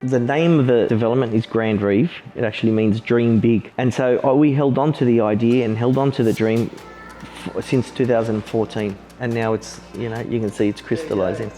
The name of the development is Grand Reve. It actually means dream big. And so we held on to the idea and held on to the dream since 2014. And now it's, you can see it's crystallizing.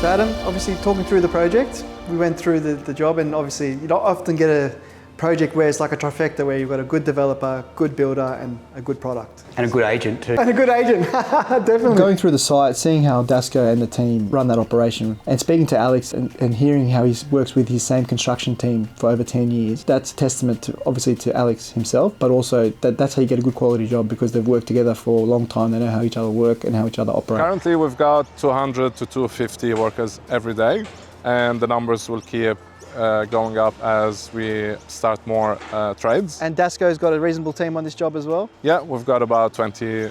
Adam, obviously talking through the project, we went through the job, and obviously you don't often get a project where it's like a trifecta where you've got a good developer, good builder and a good product. And a good agent too. And a good agent, definitely. Going through the site, seeing how DASCO and the team run that operation, and speaking to Alex and hearing how he works with his same construction team for over 10 years, that's a testament to, obviously, to Alex himself, but also that's how you get a good quality job, because they've worked together for a long time. They know how each other work and how each other operate. Currently we've got 200 to 250 workers every day, and the numbers will keep going up as we start more trades. And DASCO's got a reasonable team on this job as well? Yeah, we've got about 20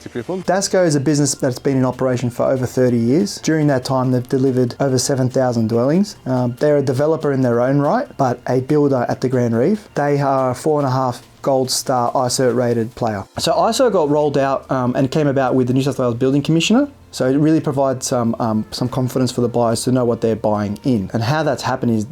people. DASCO is a business that's been in operation for over 30 years. During that time, they've delivered over 7,000 dwellings. They're a developer in their own right, but a builder at the Grand Reve. They are a 4.5 Gold Star ISO rated player. So ISO got rolled out and came about with the New South Wales Building Commissioner. So it really provides some confidence for the buyers to know what they're buying in. And how that's happened is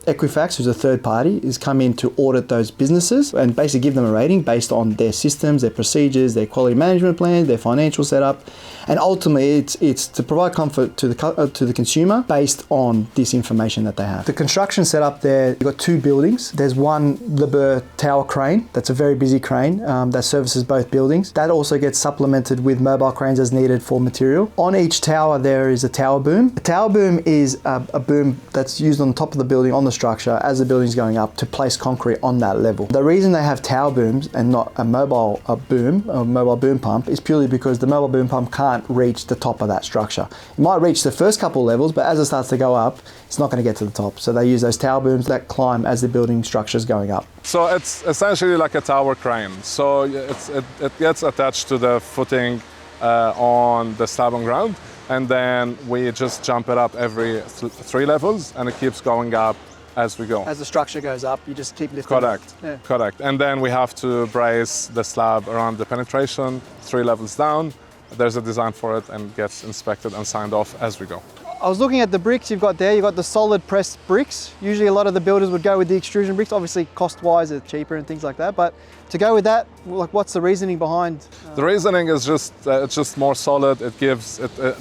Equifax, who's a third party, is come in to audit those businesses and basically give them a rating based on their systems, their procedures, their quality management plan, their financial setup, and ultimately it's to provide comfort to the consumer based on this information that they have. The construction setup there, you've got two buildings. There's one LeBur tower crane, that's a very busy crane that services both buildings. That also gets supplemented with mobile cranes as needed for material. On each tower there is a tower boom. A tower boom is a boom that's used on top of the building, on the structure as the building's going up, to place concrete on that level. The reason they have tower booms and not a mobile boom pump is purely because the mobile boom pump can't reach the top of that structure. It might reach the first couple levels, but as it starts to go up, it's not going to get to the top. So they use those tower booms that climb as the building structure is going up. So it's essentially like a tower crane. So it gets attached to the footing on the slab on ground, and then we just jump it up every 3 levels, and it keeps going up as we go. As the structure goes up, you just keep lifting. Correct. Yeah. Correct. And then we have to brace the slab around the penetration 3 levels down. There's a design for it, and gets inspected and signed off as we go. I was looking at the bricks you've got there. You've got the solid pressed bricks. Usually a lot of the builders would go with the extrusion bricks. Obviously cost-wise it's cheaper and things like that, but to go with that, like, what's the reasoning behind? The reasoning is just it's just more solid. It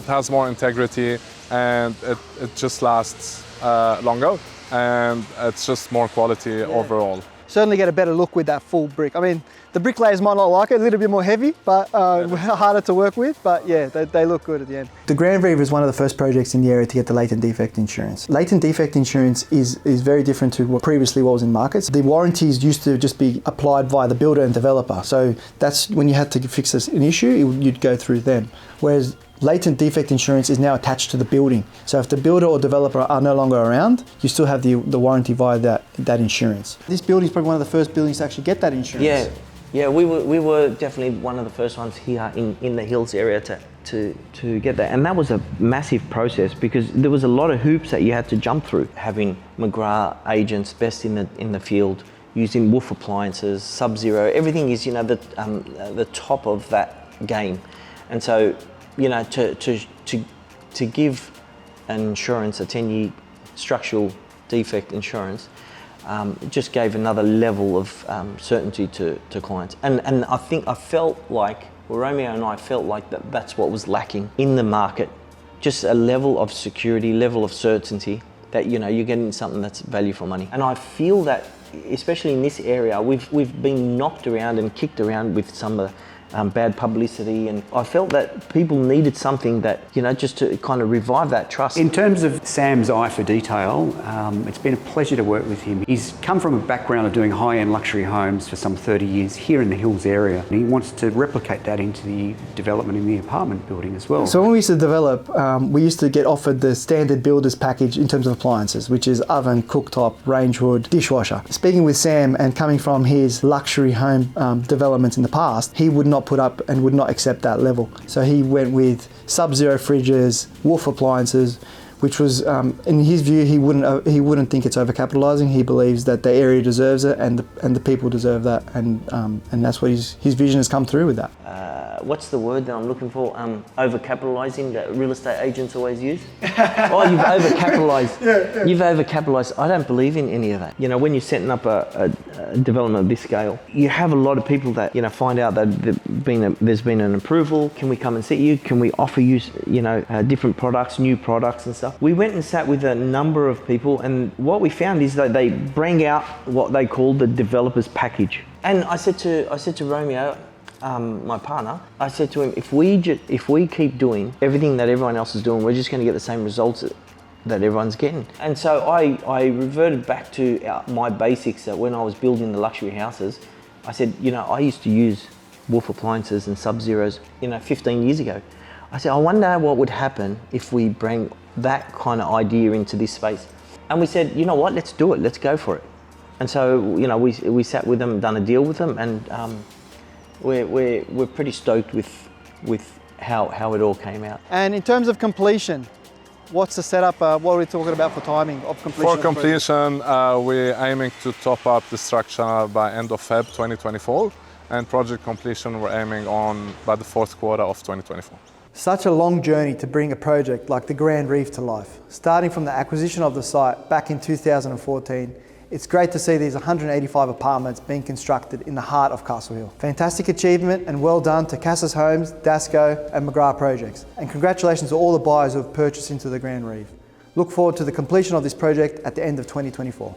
has more integrity, and it just lasts longer, and it's just more quality overall. Certainly get a better look with that full brick. I mean, the bricklayers might not like it, a little bit more heavy, but harder to work with, but yeah, they look good at the end. The Grand Reve is one of the first projects in the area to get the latent defect insurance. Latent defect insurance is very different to what previously was in markets. The warranties used to just be applied via the builder and developer. So that's when you had to fix an issue, you'd go through them. Whereas latent defect insurance is now attached to the building. So if the builder or developer are no longer around, you still have the warranty via that insurance. This building is probably one of the first buildings to actually get that insurance. Yeah, we were definitely one of the first ones here in the hills area to get that. And that was a massive process, because there was a lot of hoops that you had to jump through. Having McGrath agents, best in the field, using Wolf appliances, Sub-Zero, everything is, the top of that game. And so, to give an insurance, a 10-year structural defect insurance, it just gave another level of certainty to clients. And I felt like, Romeo and I felt like that's what was lacking in the market. Just a level of security, level of certainty that, you're getting something that's value for money. And I feel that, especially in this area, we've been knocked around and kicked around with some of the bad publicity, and I felt that people needed something that, just to kind of revive that trust. In terms of Sam's eye for detail, it's been a pleasure to work with him. He's come from a background of doing high-end luxury homes for some 30 years here in the Hills area. And he wants to replicate that into the development in the apartment building as well. So when we used to develop, we used to get offered the standard builder's package in terms of appliances, which is oven, cooktop, range hood, dishwasher. Speaking with Sam and coming from his luxury home developments in the past, he would not not put up and would not accept that level. So he went with sub-zero fridges, Wolf appliances, which was, in his view, he wouldn't think it's overcapitalising. He believes that the area deserves it and the people deserve that, and that's what his vision has come through with that. What's the word that I'm looking for? Overcapitalising that real estate agents always use. Oh, you've overcapitalised. Yeah. You've overcapitalised. I don't believe in any of that. You know, when you're setting up a development of this scale, you have a lot of people that, you know, find out that there's been an approval. Can we come and see you? Can we offer you, you know, different products, new products and stuff? We went and sat with a number of people, and what we found is that they bring out what they call the developer's package. And I said to Romeo, my partner, I said to him, if we keep doing everything that everyone else is doing, we're just going to get the same results that everyone's getting. And so I reverted back to my basics that when I was building the luxury houses, I said, you know, I used to use Wolf appliances and Sub-Zeros, you know, 15 years ago. I said, I wonder what would happen if we bring that kind of idea into this space. And we said, you know what, let's do it, let's go for it. And so, you know, we sat with them, done a deal with them, and we're pretty stoked with how it all came out. And in terms of completion, what's the setup? What are we talking about for timing of completion? For completion, we're aiming to top up the structure by end of Feb 2024, and project completion we're aiming on by the fourth quarter of 2024. Such a long journey to bring a project like the Grand Reve to life. Starting from the acquisition of the site back in 2014, it's great to see these 185 apartments being constructed in the heart of Castle Hill. Fantastic achievement and well done to Kassis Homes, DASCO and McGrath projects. And congratulations to all the buyers who have purchased into the Grand Reve. Look forward to the completion of this project at the end of 2024.